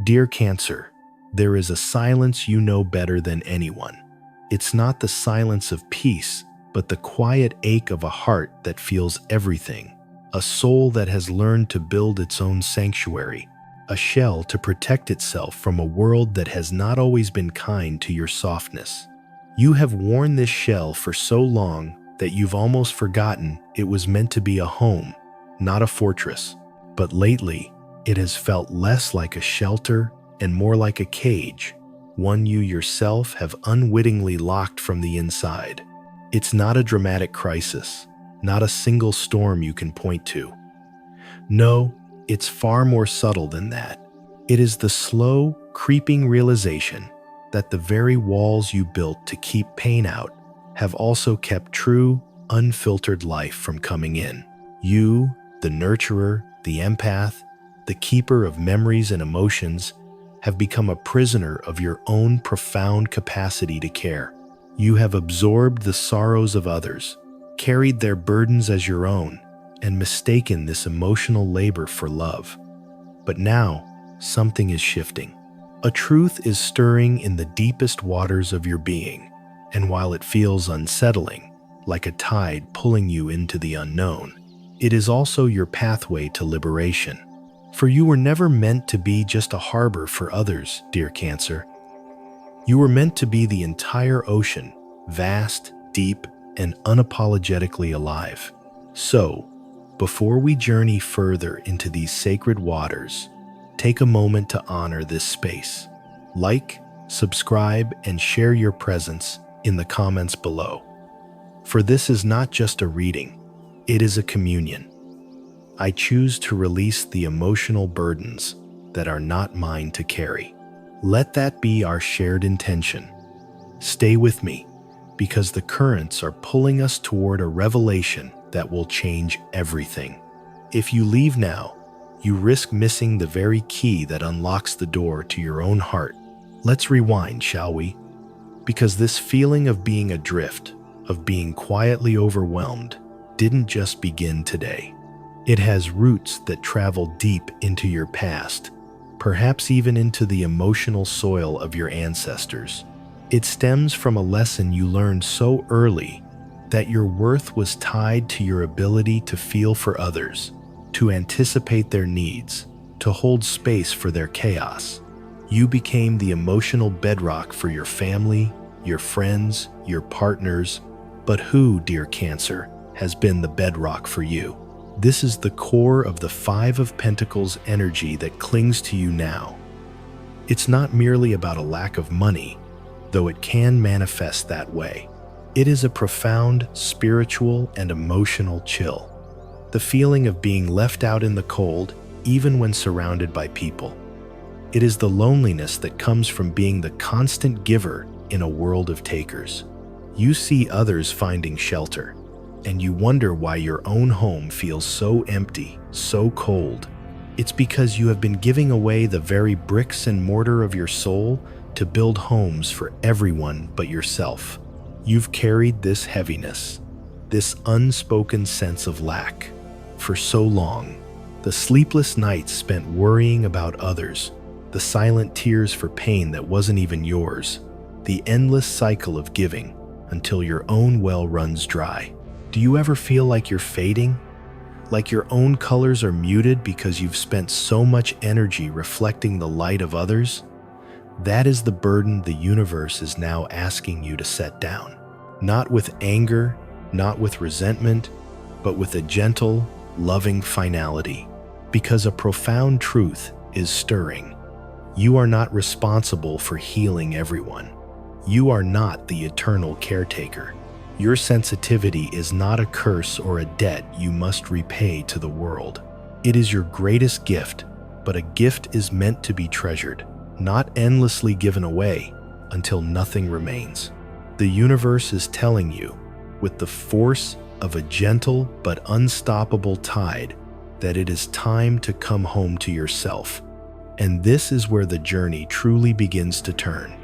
Dear Cancer, there is a silence you know better than anyone. It's not the silence of peace, but the quiet ache of a heart that feels everything, a soul that has learned to build its own sanctuary, a shell to protect itself from a world that has not always been kind to your softness. You have worn this shell for so long that you've almost forgotten it was meant to be a home, not a fortress. But lately, it has felt less like a shelter and more like a cage, one you yourself have unwittingly locked from the inside. It's not a dramatic crisis, not a single storm you can point to. No, it's far more subtle than that. It is the slow, creeping realization that the very walls you built to keep pain out have also kept true, unfiltered life from coming in. You, the nurturer, the empath, the keeper of memories and emotions, have become a prisoner of your own profound capacity to care. You have absorbed the sorrows of others, carried their burdens as your own, and mistaken this emotional labor for love. But now, something is shifting. A truth is stirring in the deepest waters of your being, and while it feels unsettling, like a tide pulling you into the unknown, it is also your pathway to liberation. For you were never meant to be just a harbor for others, dear Cancer. You were meant to be the entire ocean, vast, deep, and unapologetically alive. So, before we journey further into these sacred waters, take a moment to honor this space. Like, subscribe, and share your presence in the comments below. For this is not just a reading, it is a communion. I choose to release the emotional burdens that are not mine to carry. Let that be our shared intention. Stay with me, because the currents are pulling us toward a revelation that will change everything. If you leave now, you risk missing the very key that unlocks the door to your own heart. Let's rewind, shall we? Because this feeling of being adrift, of being quietly overwhelmed, didn't just begin today. It has roots that travel deep into your past, perhaps even into the emotional soil of your ancestors. It stems from a lesson you learned so early that your worth was tied to your ability to feel for others, to anticipate their needs, to hold space for their chaos. You became the emotional bedrock for your family, your friends, your partners. But who, dear Cancer, has been the bedrock for you? This is the core of the Five of Pentacles energy that clings to you now. It's not merely about a lack of money, though it can manifest that way. It is a profound spiritual and emotional chill. The feeling of being left out in the cold, even when surrounded by people. It is the loneliness that comes from being the constant giver in a world of takers. You see others finding shelter, and you wonder why your own home feels so empty, so cold. It's because you have been giving away the very bricks and mortar of your soul to build homes for everyone but yourself. You've carried this heaviness, this unspoken sense of lack, for so long. The sleepless nights spent worrying about others, the silent tears for pain that wasn't even yours, the endless cycle of giving until your own well runs dry. Do you ever feel like you're fading? Like your own colors are muted because you've spent so much energy reflecting the light of others? That is the burden the universe is now asking you to set down. Not with anger, not with resentment, but with a gentle, loving finality. Because a profound truth is stirring. You are not responsible for healing everyone. You are not the eternal caretaker. Your sensitivity is not a curse or a debt you must repay to the world. It is your greatest gift, but a gift is meant to be treasured, not endlessly given away until nothing remains. The universe is telling you, with the force of a gentle but unstoppable tide, that it is time to come home to yourself. And this is where the journey truly begins to turn.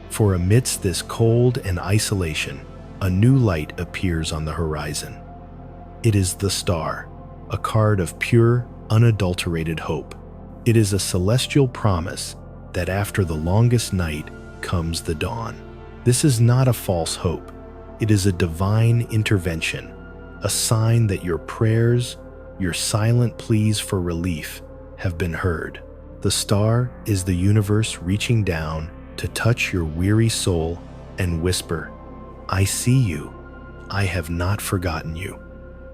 For amidst this cold and isolation, a new light appears on the horizon. It is the star, a card of pure, unadulterated hope. It is a celestial promise that after the longest night comes the dawn. This is not a false hope. It is a divine intervention, a sign that your prayers, your silent pleas for relief, have been heard. The star is the universe reaching down to touch your weary soul and whisper, "I see you. I have not forgotten you."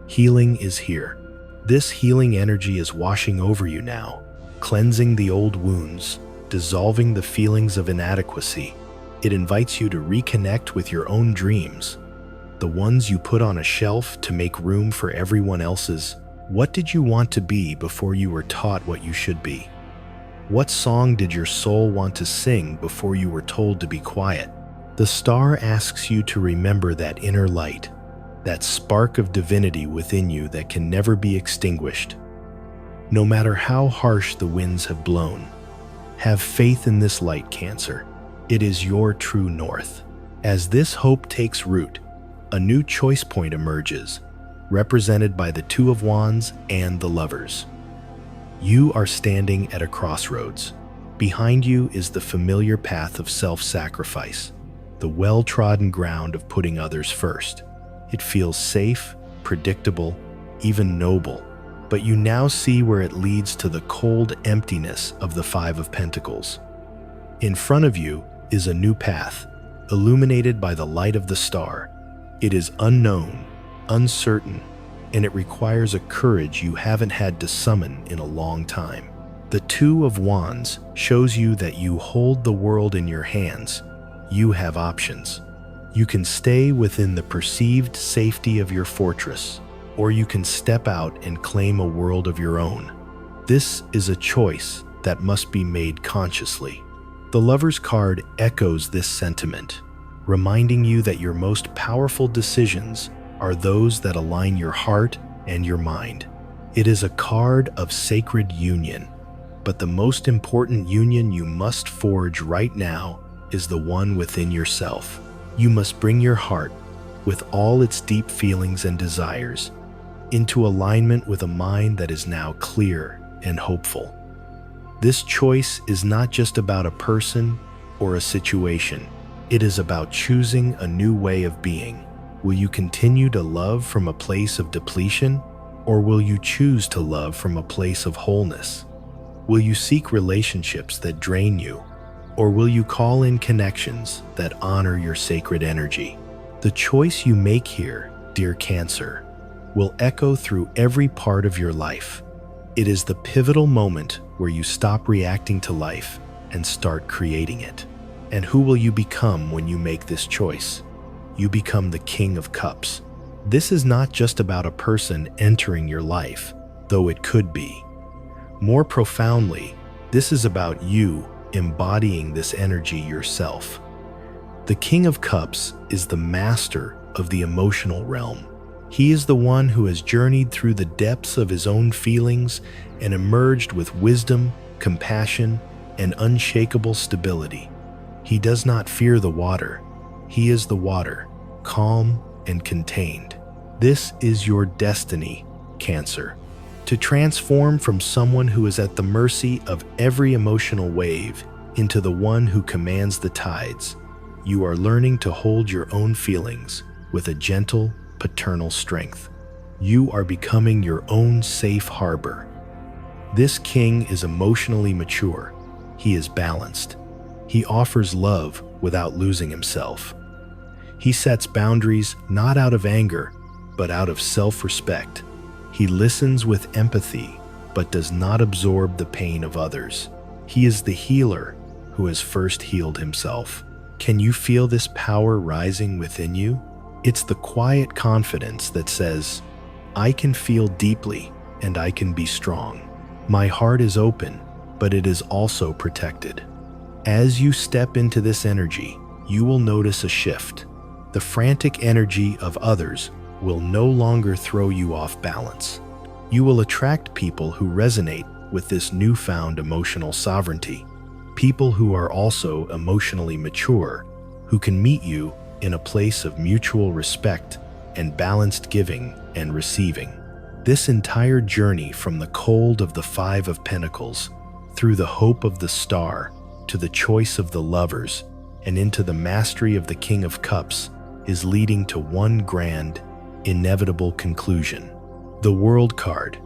Healing is here. This healing energy is washing over you now, cleansing the old wounds, dissolving the feelings of inadequacy. It invites you to reconnect with your own dreams, the ones you put on a shelf to make room for everyone else's. What did you want to be before you were taught what you should be? What song did your soul want to sing before you were told to be quiet? The star asks you to remember that inner light, that spark of divinity within you that can never be extinguished. No matter how harsh the winds have blown, have faith in this light, Cancer. It is your true north. As this hope takes root, a new choice point emerges, represented by the Two of Wands and the Lovers. You are standing at a crossroads. Behind you is the familiar path of self-sacrifice, the well-trodden ground of putting others first. It feels safe, predictable, even noble, but you now see where it leads to the cold emptiness of the Five of Pentacles. In front of you is a new path, illuminated by the light of the star. It is unknown, uncertain, and it requires a courage you haven't had to summon in a long time. The Two of Wands shows you that you hold the world in your hands. You have options. You can stay within the perceived safety of your fortress, or you can step out and claim a world of your own. This is a choice that must be made consciously. The Lover's card echoes this sentiment, reminding you that your most powerful decisions are those that align your heart and your mind. It is a card of sacred union, but the most important union you must forge right now is the one within yourself. You must bring your heart, with all its deep feelings and desires, into alignment with a mind that is now clear and hopeful. This choice is not just about a person or a situation. It is about choosing a new way of being. Will you continue to love from a place of depletion, or will you choose to love from a place of wholeness? Will you seek relationships that drain you, or will you call in connections that honor your sacred energy? The choice you make here, dear Cancer, will echo through every part of your life. It is the pivotal moment where you stop reacting to life and start creating it. And who will you become when you make this choice? You become the King of Cups. This is not just about a person entering your life, though it could be. More profoundly, this is about you embodying this energy yourself. The King of Cups is the master of the emotional realm. He is the one who has journeyed through the depths of his own feelings and emerged with wisdom, compassion, and unshakable stability. He does not fear the water. He is the water, calm and contained. This is your destiny, Cancer. To transform from someone who is at the mercy of every emotional wave into the one who commands the tides. You are learning to hold your own feelings with a gentle, paternal strength. You are becoming your own safe harbor. This king is emotionally mature. He is balanced. He offers love without losing himself. He sets boundaries not out of anger, but out of self-respect. He listens with empathy, but does not absorb the pain of others. He is the healer who has first healed himself. Can you feel this power rising within you? It's the quiet confidence that says, I can feel deeply and I can be strong. My heart is open, but it is also protected. As you step into this energy, you will notice a shift. The frantic energy of others will no longer throw you off balance. You will attract people who resonate with this newfound emotional sovereignty, people who are also emotionally mature, who can meet you in a place of mutual respect and balanced giving and receiving. This entire journey from the cold of the Five of Pentacles through the hope of the star, to the choice of the lovers, and into the mastery of the King of Cups, is leading to one grand, inevitable conclusion. The World card.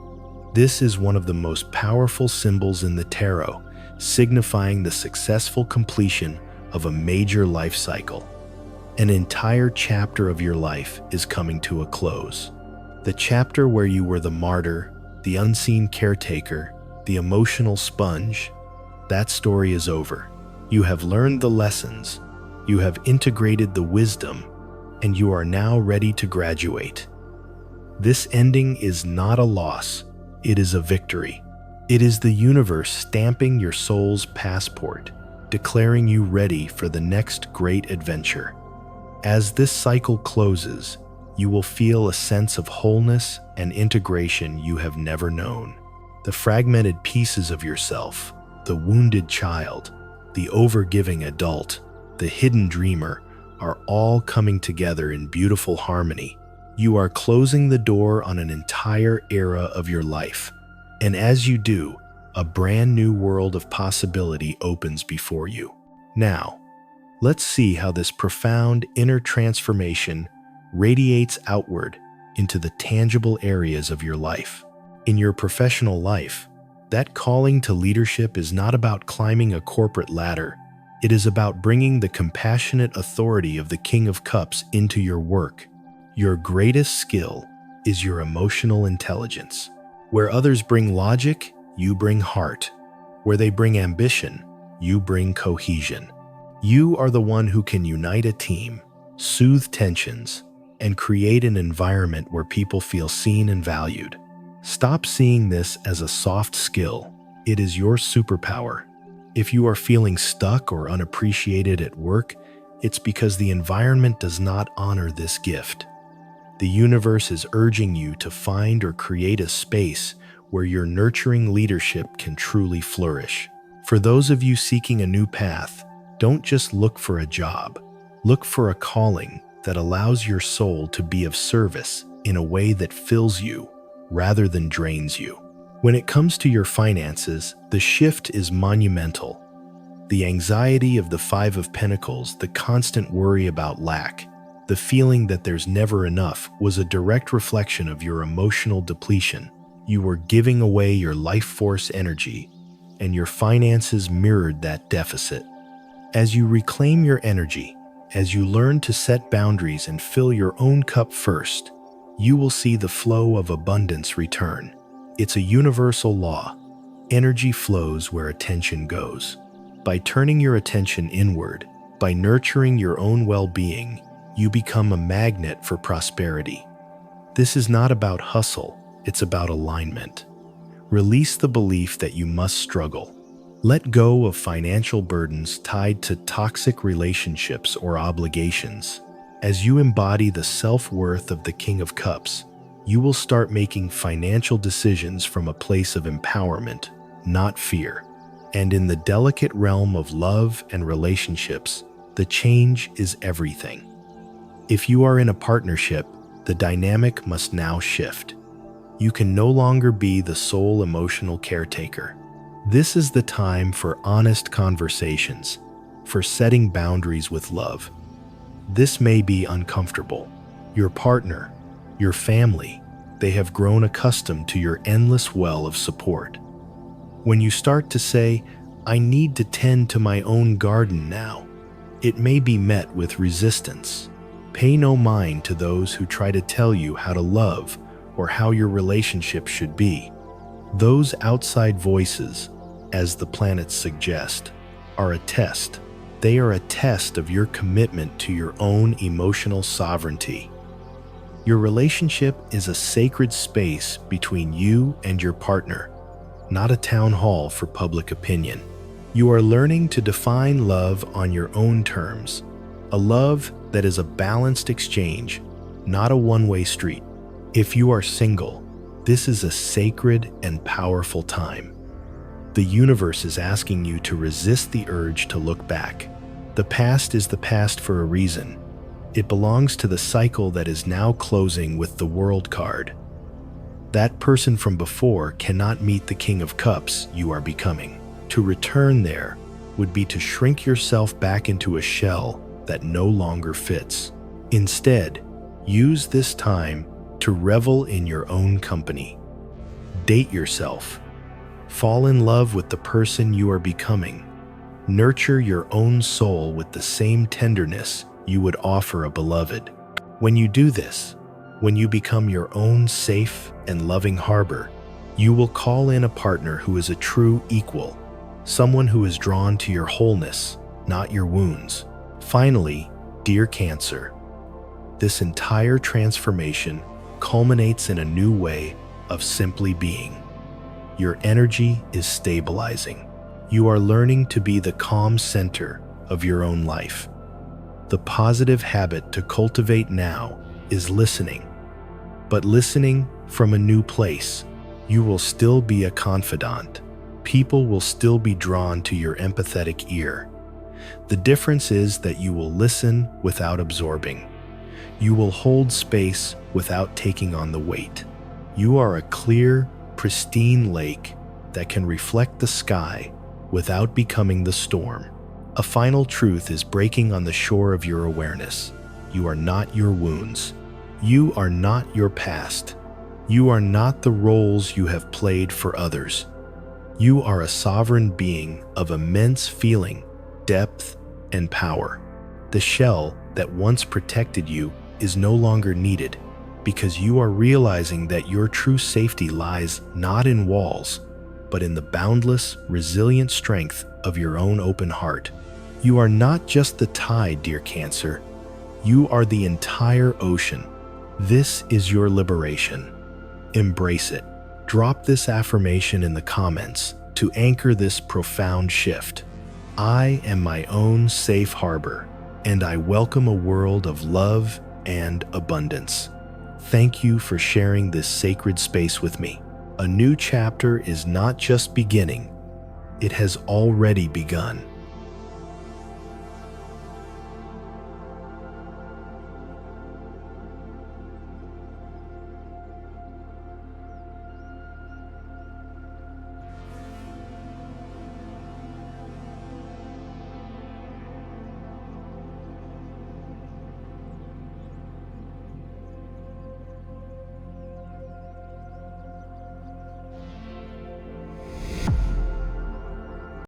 This is one of the most powerful symbols in the tarot, signifying the successful completion of a major life cycle. An entire chapter of your life is coming to a close. The chapter where you were the martyr, the unseen caretaker, the emotional sponge, that story is over. You have learned the lessons, you have integrated the wisdom, and you are now ready to graduate. This ending is not a loss, it is a victory. It is the universe stamping your soul's passport, declaring you ready for the next great adventure. As this cycle closes, you will feel a sense of wholeness and integration you have never known. The fragmented pieces of yourself, the wounded child, the overgiving adult, the hidden dreamer, are all coming together in beautiful harmony. You are closing the door on an entire era of your life. And as you do, a brand new world of possibility opens before you. Now, let's see how this profound inner transformation radiates outward into the tangible areas of your life. In your professional life, that calling to leadership is not about climbing a corporate ladder. It is about bringing the compassionate authority of the King of Cups into your work. Your greatest skill is your emotional intelligence. Where others bring logic, you bring heart. Where they bring ambition, you bring cohesion. You are the one who can unite a team, soothe tensions, and create an environment where people feel seen and valued. Stop seeing this as a soft skill. It is your superpower. If you are feeling stuck or unappreciated at work, it's because the environment does not honor this gift. The universe is urging you to find or create a space where your nurturing leadership can truly flourish. For those of you seeking a new path, don't just look for a job. Look for a calling that allows your soul to be of service in a way that fills you rather than drains you. When it comes to your finances, the shift is monumental. The anxiety of the Five of Pentacles, the constant worry about lack, the feeling that there's never enough was a direct reflection of your emotional depletion. You were giving away your life force energy, and your finances mirrored that deficit. As you reclaim your energy, as you learn to set boundaries and fill your own cup first, you will see the flow of abundance return. It's a universal law. Energy flows where attention goes. By turning your attention inward, by nurturing your own well-being, you become a magnet for prosperity. This is not about hustle, it's about alignment. Release the belief that you must struggle. Let go of financial burdens tied to toxic relationships or obligations. As you embody the self-worth of the King of Cups, you will start making financial decisions from a place of empowerment, not fear. And in the delicate realm of love and relationships, the change is everything. If you are in a partnership, the dynamic must now shift. You can no longer be the sole emotional caretaker. This is the time for honest conversations, for setting boundaries with love. This may be uncomfortable. Your partner, your family, they have grown accustomed to your endless well of support. When you start to say, "I need to tend to my own garden now," it may be met with resistance. Pay no mind to those who try to tell you how to love or how your relationship should be. Those outside voices, as the planets suggest, are a test. They are a test of your commitment to your own emotional sovereignty. Your relationship is a sacred space between you and your partner, not a town hall for public opinion. You are learning to define love on your own terms, a love that is a balanced exchange, not a one-way street. If you are single, this is a sacred and powerful time. The universe is asking you to resist the urge to look back. The past is the past for a reason. It belongs to the cycle that is now closing with the World card. That person from before cannot meet the King of Cups you are becoming. To return there would be to shrink yourself back into a shell that no longer fits. Instead, use this time to revel in your own company. Date yourself. Fall in love with the person you are becoming. Nurture your own soul with the same tenderness you would offer a beloved. When you do this, when you become your own safe and loving harbor, you will call in a partner who is a true equal, someone who is drawn to your wholeness, not your wounds. Finally, dear Cancer, this entire transformation culminates in a new way of simply being. Your energy is stabilizing. You are learning to be the calm center of your own life. The positive habit to cultivate now is listening, but listening from a new place. You will still be a confidant. People will still be drawn to your empathetic ear. The difference is that you will listen without absorbing. You will hold space without taking on the weight. You are a clear, pristine lake that can reflect the sky without becoming the storm. A final truth is breaking on the shore of your awareness. You are not your wounds. You are not your past. You are not the roles you have played for others. You are a sovereign being of immense feeling, depth, and power. The shell that once protected you is no longer needed because you are realizing that your true safety lies not in walls, but in the boundless, resilient strength of your own open heart. You are not just the tide, dear Cancer. You are the entire ocean. This is your liberation. Embrace it. Drop this affirmation in the comments to anchor this profound shift. I am my own safe harbor, and I welcome a world of love and abundance. Thank you for sharing this sacred space with me. A new chapter is not just beginning, it has already begun.